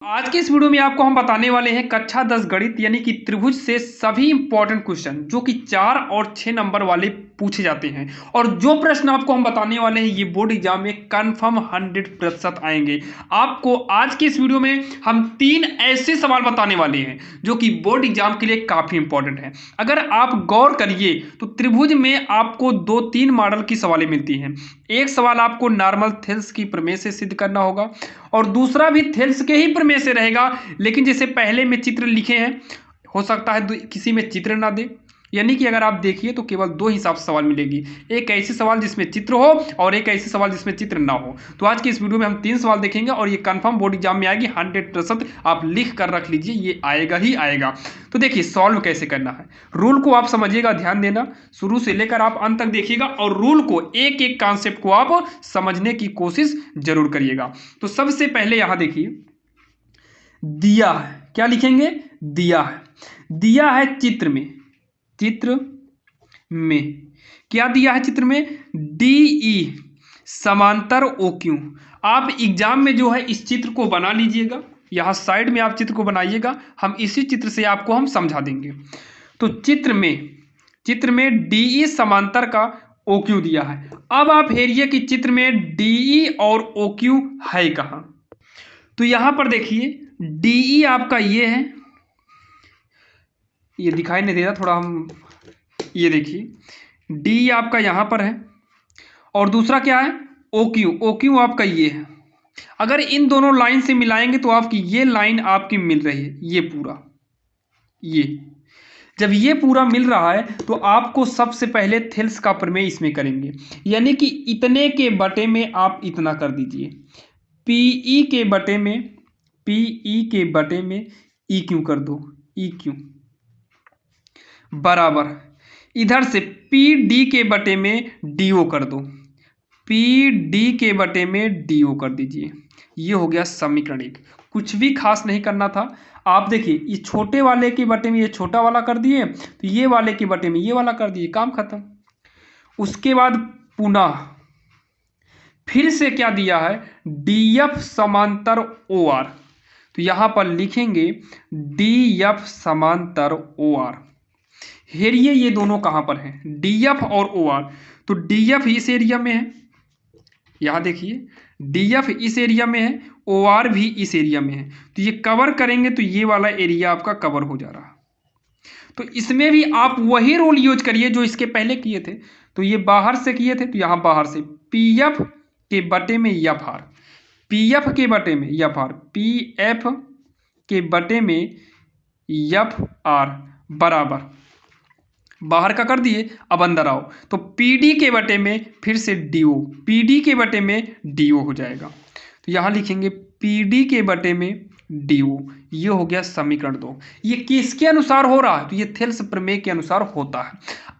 आज के इस वीडियो में आपको हम बताने वाले हैं कक्षा 10 गणित यानी कि त्रिभुज से सभी इंपॉर्टेंट क्वेश्चन जो कि 4 और 6 नंबर वाले पूछे जाते हैं। और जो प्रश्न आपको हम बताने वाले हैं ये बोर्ड एग्जाम में कंफर्म 100% आएंगे। आपको आज के इस वीडियो में हम 3 ऐसे सवाल बताने वाले हैं जो कि बोर्ड एग्जाम के लिए काफी इंपॉर्टेंट है। अगर आप गौर करिए तो त्रिभुज में आपको 2-3 मॉडल की सवालें मिलती हैं। एक सवाल आपको नॉर्मल थेल्स की प्रमेय से सिद्ध करना होगा और दूसरा भी थेल्स के ही प्रमेय से रहेगा, लेकिन जैसे पहले में चित्र लिखे हैं हो सकता है किसी में चित्र ना दे। यानी कि अगर आप देखिए तो केवल 2 हिसाब से सवाल मिलेगी, एक ऐसे सवाल जिसमें चित्र हो और एक ऐसे सवाल जिसमें चित्र ना हो। तो आज की इस वीडियो में हम 3 सवाल देखेंगे और ये कंफर्म बोर्ड एग्जाम में आएगी 100%। आप लिख कर रख लीजिए, ये आएगा ही आएगा। तो देखिए सॉल्व कैसे करना है, रूल को आप समझिएगा, ध्यान देना, शुरू से लेकर आप अंत तक देखिएगा और रूल को एक एक कॉन्सेप्ट को आप समझने की कोशिश जरूर करिएगा। तो सबसे पहले यहां देखिए दिया है, क्या लिखेंगे, दिया है, दिया है चित्र में, चित्र में क्या दिया है, चित्र में DE समांतर OQ। आप एग्जाम में जो है इस चित्र को बना लीजिएगा, यहां साइड में आप चित्र को बनाइएगा, हम इसी चित्र से आपको हम समझा देंगे। तो चित्र में DE समांतर का OQ दिया है। अब आप हेरिए कि चित्र में DE और OQ है कहां। तो यहां पर देखिए DE आपका ये है, ये दिखाई नहीं दे रहा थोड़ा, हम ये देखिए DE आपका यहां पर है और दूसरा क्या है OQ आपका ये है। अगर इन दोनों लाइन से मिलाएंगे तो आपकी ये लाइन आपकी मिल रही है, ये पूरा, ये जब ये पूरा मिल रहा है तो आपको सबसे पहले थेल्स का प्रमेय इसमें करेंगे, यानी कि इतने के बटे में आप इतना कर दीजिए, PE के बटे में EQ कर दो, EQ बराबर इधर से PD के बटे में DO कर दो, PD के बटे में DO कर दीजिए। ये हो गया समीकरण 1। कुछ भी खास नहीं करना था। आप देखिए इस छोटे वाले के बटे में ये छोटा वाला कर दिए, तो ये वाले के बटे में ये वाला कर दिए, काम खत्म। उसके बाद पुनः फिर से क्या दिया है, DF समांतर OR। तो यहां पर लिखेंगे DF समांतर OR। हेरिए ये दोनों कहां पर हैं, DF और OR। तो DF इस एरिया में है, यहां देखिए DF इस एरिया में है, OR भी इस एरिया में है। तो ये कवर करेंगे तो ये वाला एरिया आपका कवर हो जा रहा। तो इसमें भी आप वही रूल यूज करिए जो इसके पहले किए थे। तो ये बाहर से किए थे तो यहां बाहर से PF के बटे में FR, PF के बटे में FR, PF के बटे में FR बराबर बाहर का कर दिए। अब अंदर आओ तो PD के बटे में फिर से DO, PD के बटे में DO हो जाएगा। तो यहां लिखेंगे PD के बटे में DO। ये हो गया समीकरण 2। ये किसके अनुसार हो रहा है, तो ये थेल्स प्रमेय के अनुसार होता है।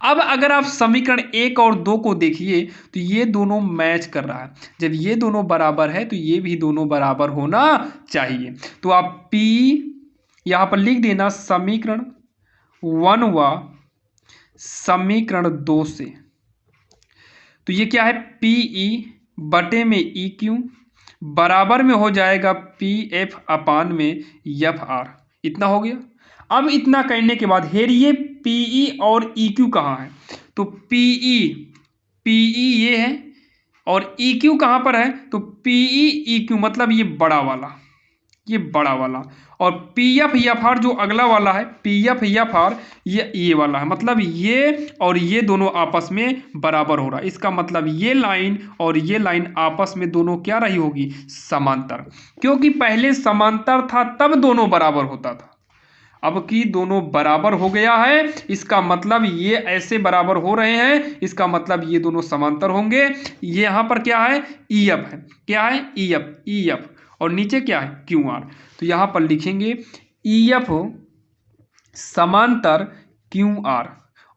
अब अगर आप समीकरण 1 और 2 को देखिए तो ये दोनों मैच कर रहा है। जब ये दोनों बराबर है तो ये भी दोनों बराबर होना चाहिए। तो आप P यहां पर लिख देना समीकरण 1 व समीकरण 2 से। तो ये क्या है, PE बटे में EQ बराबर में हो जाएगा PF अपान में FR। इतना हो गया। अब इतना करने के बाद हेरिए PE और EQ कहाँ है, तो PE ये है और EQ कहाँ पर है, तो PE EQ मतलब ये बड़ा वाला, ये बड़ा वाला, और PF FR जो अगला वाला है PF FR ये वाला है। मतलब ये और ये दोनों आपस में बराबर हो रहा है। इसका मतलब ये लाइन और ये लाइन आपस में दोनों क्या रही होगी, समांतर। क्योंकि पहले समांतर था तब दोनों बराबर होता था, अब की दोनों बराबर हो गया है। इसका मतलब ये ऐसे बराबर हो रहे हैं, इसका मतलब ये दोनों समांतर होंगे। ये यहां पर क्या है, EF है, क्या है EF और नीचे क्या है QR। तो यहां पर लिखेंगे EF समांतर QR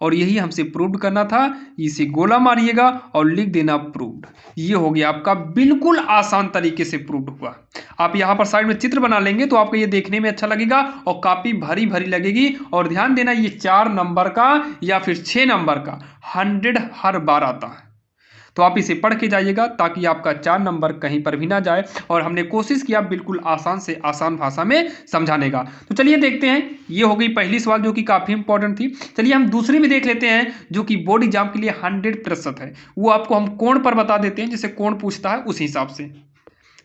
और यही हमसे प्रूव करना था। इसे गोला मारिएगा और लिख देना प्रूव्ड। ये हो गया आपका, बिल्कुल आसान तरीके से प्रूव्ड हुआ। आप यहाँ पर साइड में चित्र बना लेंगे तो आपको ये देखने में अच्छा लगेगा और काफी भरी भरी लगेगी। और ध्यान देना ये 4 नंबर का या फिर 6 नंबर का 100 हर बार आता है। तो आप इसे पढ़ के जाइएगा ताकि आपका 4 नंबर कहीं पर भी ना जाए, और हमने कोशिश किया बिल्कुल आसान से आसान भाषा में समझाने का। तो चलिए देखते हैं, ये हो गई पहली सवाल जो कि काफ़ी इंपॉर्टेंट थी। चलिए हम दूसरी भी देख लेते हैं जो कि बोर्ड एग्जाम के लिए 100% है। वो आपको हम कोण पर बता देते हैं, जैसे कोण पूछता है उस हिसाब से।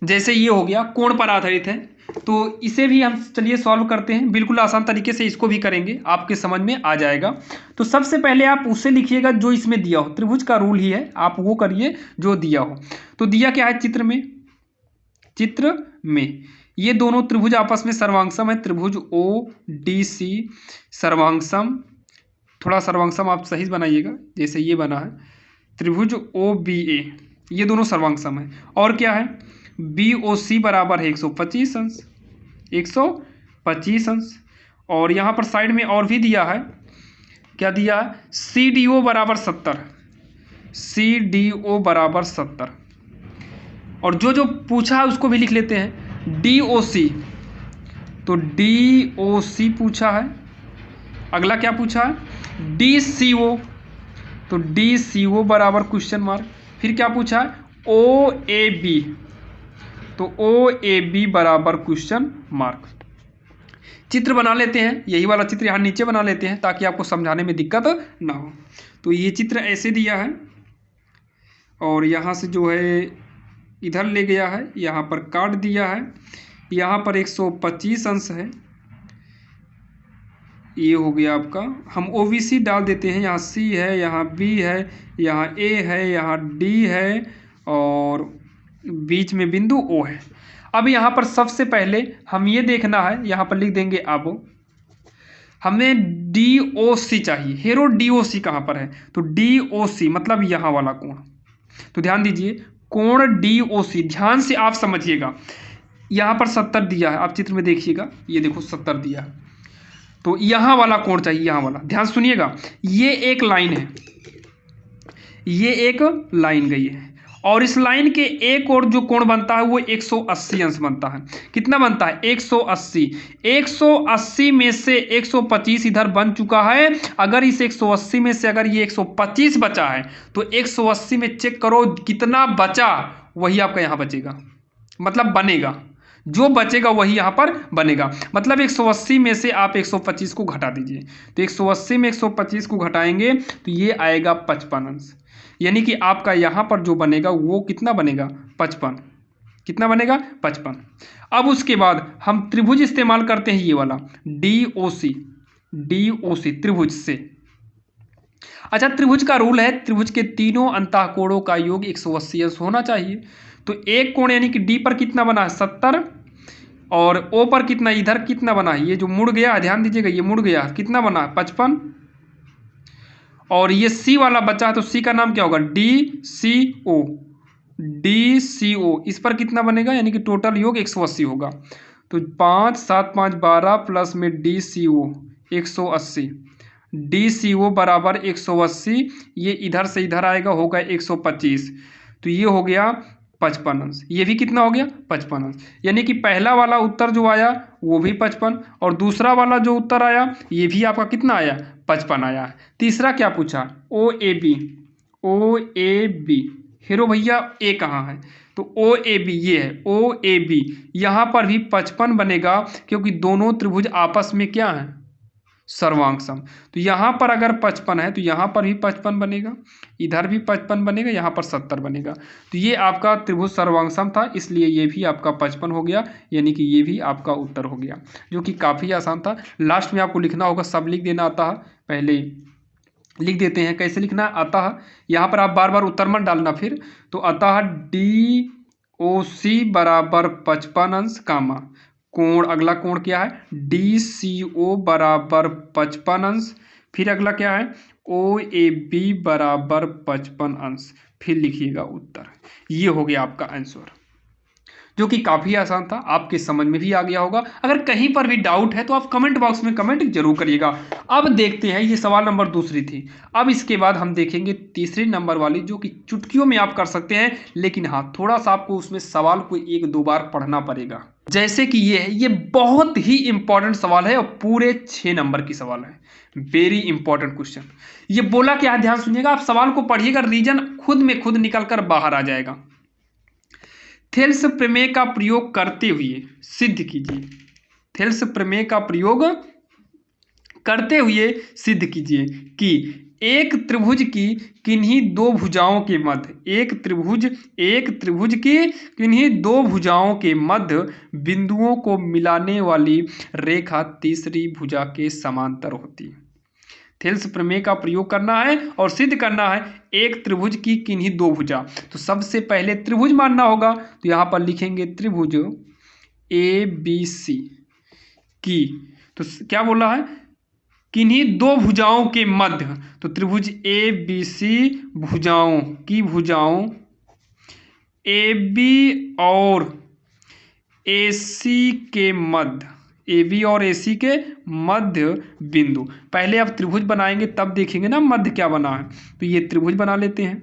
जैसे ये हो गया कोण पर आधारित है, तो इसे भी हम चलिए सॉल्व करते हैं, बिल्कुल आसान तरीके से इसको भी करेंगे, आपके समझ में आ जाएगा। तो सबसे पहले आप उससे लिखिएगा जो इसमें दिया हो, त्रिभुज का रूल ही है, आप वो करिए जो दिया हो। तो दिया क्या है चित्र में, चित्र में ये दोनों त्रिभुज आपस में सर्वांगसम है, त्रिभुज ओ डी सी सर्वांगसम, थोड़ा सर्वांगसम आप सही बनाइएगा, जैसे ये बना है त्रिभुज ओ बी ए, ये दोनों सर्वांगसम है। और क्या है, बी ओ सी बराबर है 125 अंश, 125 अंश। और यहाँ पर साइड में और भी दिया है, क्या दिया है, सी डी ओ बराबर 70, सी डी ओ बराबर 70। और जो जो पूछा है उसको भी लिख लेते हैं, डी ओ सी, तो डी ओ सी पूछा है। अगला क्या पूछा है, डी सी ओ, तो डी सी ओ बराबर क्वेश्चन मार्क। फिर क्या पूछा है, ओ ए बी, तो ओ ए बी बराबर क्वेश्चन मार्क। चित्र बना लेते हैं, यही वाला चित्र यहाँ नीचे बना लेते हैं ताकि आपको समझाने में दिक्कत ना हो। तो ये चित्र ऐसे दिया है, और यहाँ से जो है इधर ले गया है, यहाँ पर काट दिया है, यहाँ पर 125 अंश है, ये हो गया आपका। हम OBC डाल देते हैं, यहाँ C है, यहाँ B है, यहाँ A है, यहाँ D है, और बीच में बिंदु O है। अब यहाँ पर सबसे पहले हम ये देखना है, यहाँ पर लिख देंगे अब हमें DOC चाहिए। हेरो DOC कहाँ पर है, तो DOC मतलब यहाँ वाला कोण। तो ध्यान दीजिए, कोण DOC, ध्यान से आप समझिएगा। यहाँ पर 70 दिया है, आप चित्र में देखिएगा, ये देखो 70 दिया है, तो यहाँ वाला कोण चाहिए, यहाँ वाला। ध्यान सुनिएगा, ये एक लाइन है, ये एक लाइन गई है, और इस लाइन के एक और जो कोण बनता है वो 180 अंश बनता है। कितना बनता है, 180। 180 में से 125 इधर बन चुका है। अगर इस 180 में से अगर ये 125 बचा है, तो 180 में चेक करो कितना बचा, वही आपका यहाँ बचेगा, मतलब बनेगा, जो बचेगा वही यहाँ पर बनेगा। मतलब 180 में से आप 125 को घटा दीजिए, तो 180 में 125 को घटाएंगे तो ये आएगा 55 अंश, यानी कि आपका यहाँ पर जो बनेगा वो कितना बनेगा, 55। कितना बनेगा, 55। अब उसके बाद हम त्रिभुज इस्तेमाल करते हैं, ये वाला DOC, DOC त्रिभुज से। अच्छा, त्रिभुज का रूल है, त्रिभुज के तीनों अंतःकोणों का योग 180 अंश होना चाहिए। तो एक कोण यानी कि डी पर कितना बना है, 70, और ओ पर कितना, इधर कितना बना है, ये जो मुड़ गया है, ध्यान दीजिएगा, ये मुड़ गया, कितना बना है, 55। और ये सी वाला बचा है, तो सी का नाम क्या होगा, DCO, DCO। इस पर कितना बनेगा, यानी कि टोटल योग 180 होगा। तो 5 7 5 12 प्लस में DCO 180, DCO बराबर 180, ये इधर से इधर आएगा, होगा 125, तो ये हो गया 55 अंश। ये भी कितना हो गया, 55 अंश। यानी कि पहला वाला उत्तर जो आया वो भी 55, और दूसरा वाला जो उत्तर आया ये भी आपका कितना आया, 55 आया। तीसरा क्या पूछा, OAB, OAB। हेरो भैया ए कहाँ है, तो OAB ये है, OAB। यहाँ पर भी 55 बनेगा, क्योंकि दोनों त्रिभुज आपस में क्या है, सर्वांगसम। तो यहाँ पर अगर 55 है तो यहाँ पर भी 55 बनेगा, इधर भी 55 बनेगा, यहाँ पर 70 बनेगा। तो ये आपका त्रिभुज सर्वांगसम था, इसलिए ये भी आपका 55 हो गया, यानी कि ये भी आपका उत्तर हो गया, जो कि काफ़ी आसान था। लास्ट में आपको लिखना होगा, सब लिख देना आता है, पहले लिख देते हैं, कैसे लिखना आता है। यहाँ पर आप बार बार उत्तर मत डालना फिर। तो अतः DOC बराबर 55 अंश कामा कोण, अगला कोण क्या है, DCO बराबर 55 अंश। फिर अगला क्या है, OAB बराबर 55 अंश। फिर लिखिएगा उत्तर, ये हो गया आपका आंसर। जो कि काफ़ी आसान था, आपके समझ में भी आ गया होगा। अगर कहीं पर भी डाउट है तो आप कमेंट बॉक्स में कमेंट जरूर करिएगा। अब देखते हैं, ये सवाल नंबर दूसरी थी। अब इसके बाद हम देखेंगे तीसरी नंबर वाली, जो कि चुटकियों में आप कर सकते हैं, लेकिन हाँ थोड़ा सा आपको उसमें सवाल को 1-2 बार पढ़ना पड़ेगा। जैसे कि ये है, ये बहुत ही इंपॉर्टेंट सवाल है और पूरे 6 नंबर की सवाल है। Very important question. ये बोला क्या है, ध्यान सुनिएगा, आप सवाल को पढ़िएगा, रीजन खुद में खुद निकल कर बाहर आ जाएगा। थेल्स प्रमेय का प्रयोग करते हुए सिद्ध कीजिए। थेल्स प्रमेय का प्रयोग करते हुए सिद्ध कीजिए कि एक त्रिभुज की किन्हीं दो भुजाओं के मध्य, एक त्रिभुज की किन्हीं दो भुजाओं के मध्य बिंदुओं को मिलाने वाली रेखा तीसरी भुजा के समांतर होती है। थेल्स प्रमेय का प्रयोग करना है और सिद्ध करना है एक त्रिभुज की किन्हीं दो भुजा। तो सबसे पहले त्रिभुज मानना होगा, तो यहां पर लिखेंगे त्रिभुज ABC की, तो क्या बोला है, किन्हीं दो भुजाओं के मध्य। तो त्रिभुज ABC भुजाओं की, भुजाओं AB और AC के मध्य, AB और AC के मध्य बिंदु। पहले आप त्रिभुज बनाएंगे तब देखेंगे ना मध्य क्या बना है। तो ये त्रिभुज बना लेते हैं,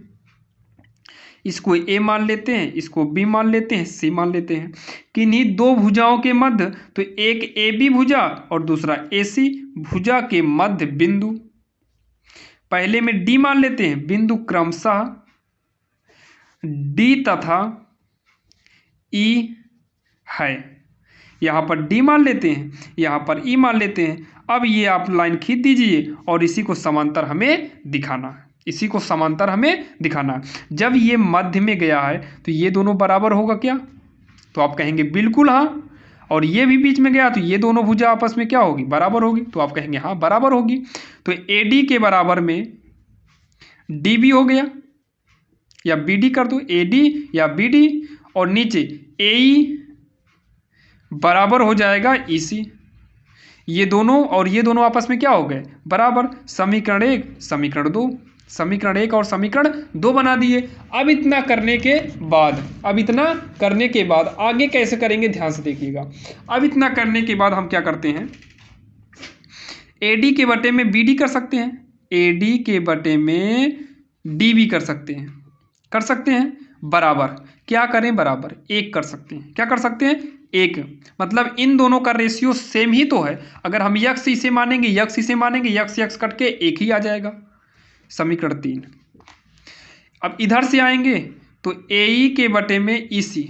इसको A मान लेते हैं, इसको B मान लेते हैं, C मान लेते हैं। किन्हीं दो भुजाओं के मध्य, तो एक AB भुजा और दूसरा AC भुजा के मध्य बिंदु। पहले में D मान लेते हैं, बिंदु क्रमशः D तथा E है। यहाँ पर D मान लेते हैं, यहाँ पर E मान लेते हैं। अब ये आप लाइन खींच दीजिए और इसी को समांतर हमें दिखाना है, इसी को समांतर हमें दिखाना है। जब ये मध्य में गया है तो ये दोनों बराबर होगा क्या, तो आप कहेंगे बिल्कुल हाँ। और ये भी बीच में गया तो ये दोनों भुजा आपस में क्या होगी, बराबर होगी, तो आप कहेंगे हाँ बराबर होगी। तो AD के बराबर में DB हो गया, या BD कर दो, AD या BD, और नीचे AE बराबर हो जाएगा EC। ये दोनों और ये दोनों आपस में क्या हो गए, बराबर। समीकरण 1 समीकरण 2, समीकरण 1 और समीकरण 2 बना दिए। अब इतना करने के बाद आगे कैसे करेंगे, ध्यान से देखिएगा। अब इतना करने के बाद हम क्या करते हैं, AD के बटे में BD कर सकते हैं, AD के बटे में DB कर सकते हैं, बराबर क्या करें, बराबर 1 कर सकते हैं। क्या कर सकते हैं, 1। मतलब इन दोनों का रेशियो सेम ही तो है। अगर हम यक्स इसे मानेंगे, यक्स कट के 1 ही आ जाएगा। समीकरण 3। अब इधर से आएंगे तो AE के बटे में EC,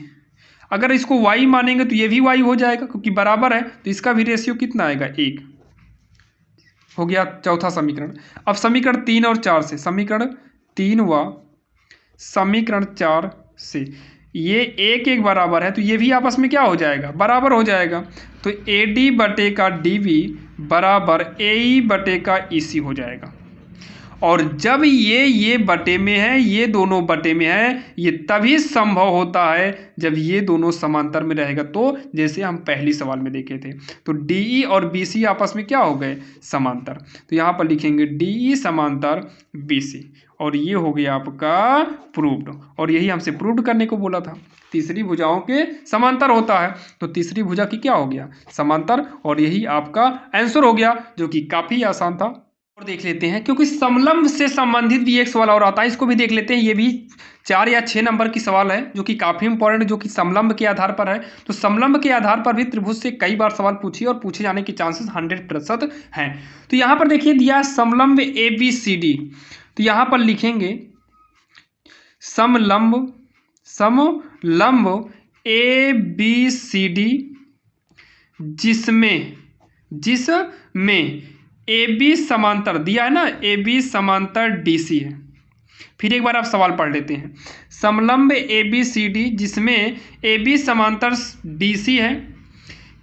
अगर इसको y मानेंगे तो ये भी y हो जाएगा, क्योंकि बराबर है, तो इसका भी रेशियो कितना आएगा, 1 हो गया। चौथा समीकरण। अब समीकरण 3 और 4 से, समीकरण 3 व समीकरण 4 से ये 1 बराबर है, तो ये भी आपस में क्या हो जाएगा, बराबर हो जाएगा। तो AD बटे का DB बराबर AE बटे का EC हो जाएगा। और जब ये बटे में है, ये दोनों बटे में है, ये तभी संभव होता है जब ये दोनों समांतर में रहेगा। तो जैसे हम पहली सवाल में देखे थे, तो DE और BC आपस में क्या हो गए, समांतर। तो यहाँ पर लिखेंगे DE समांतर BC, और ये हो गया आपका प्रूव्ड। और यही हमसे प्रूव्ड करने को बोला था, तीसरी भुजाओं के समांतर होता है, तो तीसरी भुजा की क्या हो गया, समांतर। और यही आपका आंसर हो गया, जो कि काफ़ी आसान था। और देख लेते हैं, क्योंकि समलंब से संबंधित भी एक सवाल और आता है, इसको भी देख लेते हैं। ये भी 4 या 6 नंबर की सवाल है, जो कि काफ़ी इंपॉर्टेंट, जो कि समलंब के आधार पर है। तो समलंब के आधार पर भी त्रिभुज से कई बार सवाल पूछिए और पूछे जाने के चांसेस 100% हैं। तो यहाँ पर देखिए दिया समलंब ABCD, तो यहाँ पर लिखेंगे समलंब ABCD जिसमें AB समांतर दिया है ना, AB समांतर DC है। फिर एक बार आप सवाल पढ़ लेते हैं, समलंब ABCD जिसमें AB समांतर DC है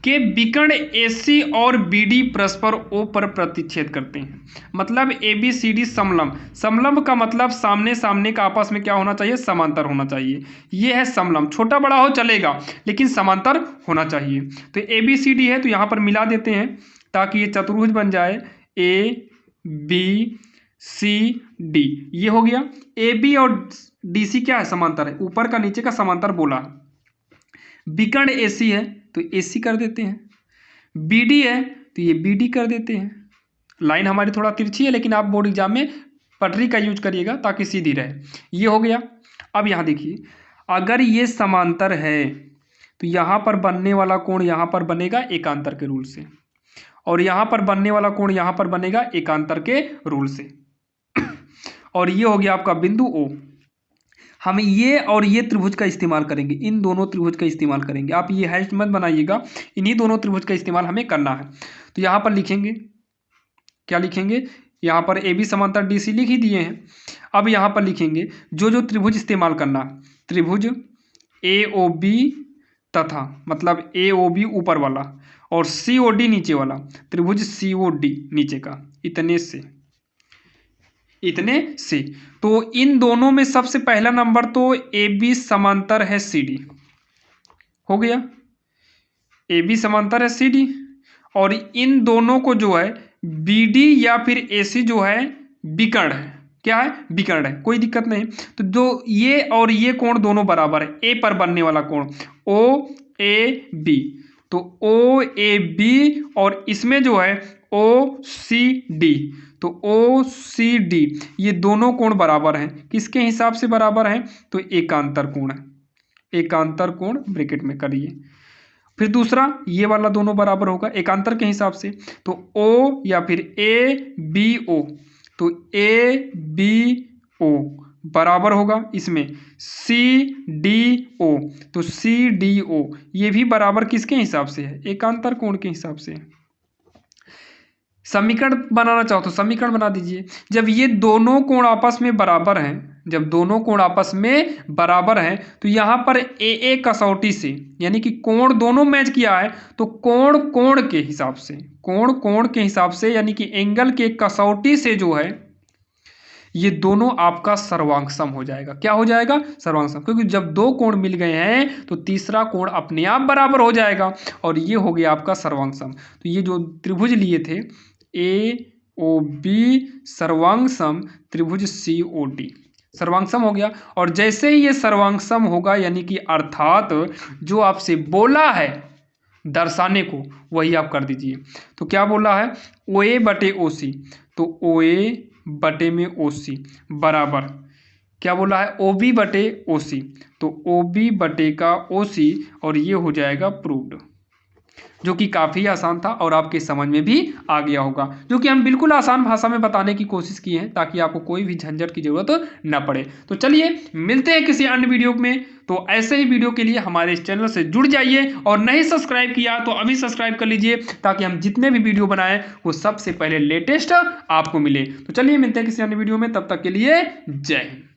के विकर्ण AC और BD परस्पर O पर प्रतिच्छेद करते हैं। मतलब ABCD समलंब का मतलब सामने सामने का आपस में क्या होना चाहिए, समांतर होना चाहिए। ये है समलंब, छोटा बड़ा हो चलेगा लेकिन समांतर होना चाहिए। तो ABCD है, तो यहाँ पर मिला देते हैं ताकि ये चतुर्भुज बन जाए, ABCD ये हो गया। AB और DC क्या है, समांतर है, ऊपर का नीचे का समांतर बोला। विकर्ण AC है तो AC कर देते हैं, BD है तो ये BD कर देते हैं। लाइन हमारी थोड़ा तिरछी है, लेकिन आप बोर्ड एग्जाम में पटरी का यूज करिएगा ताकि सीधी रहे। ये हो गया। अब यहाँ देखिए, अगर ये समांतर है तो यहाँ पर बनने वाला कोण यहाँ पर बनेगा एकांतर के रूल से, और यहाँ पर बनने वाला कोण यहाँ पर बनेगा एकांतर के रूल से। और ये हो गया आपका बिंदु O। हम ये और ये त्रिभुज का इस्तेमाल करेंगे, इन दोनों त्रिभुज का इस्तेमाल करेंगे। आप ये हैश मत बनाइएगा, इन्हीं दोनों त्रिभुज का इस्तेमाल हमें करना है। तो यहाँ पर लिखेंगे, क्या लिखेंगे, यहाँ पर AB समांतर DC लिख ही दिए हैं। अब यहाँ पर लिखेंगे जो जो त्रिभुज इस्तेमाल करना, त्रिभुज AOB तथा मतलब AOB ऊपर वाला और COD नीचे वाला, त्रिभुज COD नीचे का, इतने से। तो इन दोनों में सबसे पहला नंबर तो AB समांतर है CD, हो गया, AB समांतर है CD, और इन दोनों को जो है BD या फिर AC जो है विकर्ण है। क्या है, विकर्ण है, कोई दिक्कत नहीं। तो जो ये और ये कोण दोनों बराबर है, A पर बनने वाला कोण OAB, तो OAB और इसमें जो है OCD, तो OCD ये दोनों कोण बराबर हैं। किसके हिसाब से बराबर हैं, तो एकांतर कोण है, एकांतर कोण ब्रैकेट में करिए। फिर दूसरा ये वाला दोनों बराबर होगा एकांतर के हिसाब से, तो O या फिर ABO, तो ABO बराबर होगा इसमें CDO, तो CDO ये भी बराबर किसके हिसाब से है, एकांतर कोण के हिसाब से। समीकरण बनाना चाहो तो समीकरण बना दीजिए। जब ये दोनों कोण आपस में बराबर हैं, जब दोनों कोण आपस में बराबर हैं तो यहाँ पर AA कसौटी से, यानी कि कोण दोनों मैच किया है, तो कोण के हिसाब से, कोण के हिसाब से यानी कि एंगल के कसौटी से जो है ये दोनों आपका सर्वांग हो जाएगा। क्या हो जाएगा, सर्वांग, क्योंकि जब दो कोण मिल गए हैं तो तीसरा कोण अपने आप बराबर हो जाएगा, और ये हो गया आपका सर्वांग। तो ये जो त्रिभुज लिए थे AOB सर्वांग त्रिभुज COD सर्वांग हो गया। और जैसे ही ये सर्वांग होगा, यानी कि अर्थात जो आपसे बोला है दर्शाने को, वही आप कर दीजिए। तो क्या बोला है, OA बटे OC, तो OA बटे में OC बराबर क्या बोला है, OB बटे OC, तो OB बटे का OC, और ये हो जाएगा प्रूव्ड, जो कि काफ़ी आसान था और आपके समझ में भी आ गया होगा, जो कि हम बिल्कुल आसान भाषा में बताने की कोशिश की है ताकि आपको कोई भी झंझट की जरूरत न पड़े। तो चलिए मिलते हैं किसी अन्य वीडियो में। तो ऐसे ही वीडियो के लिए हमारे इस चैनल से जुड़ जाइए, और नहीं सब्सक्राइब किया तो अभी सब्सक्राइब कर लीजिए, ताकि हम जितने भी वीडियो बनाएं वो सबसे पहले लेटेस्ट आपको मिले। तो चलिए मिलते हैं किसी अन्य वीडियो में, तब तक के लिए जय हिंद।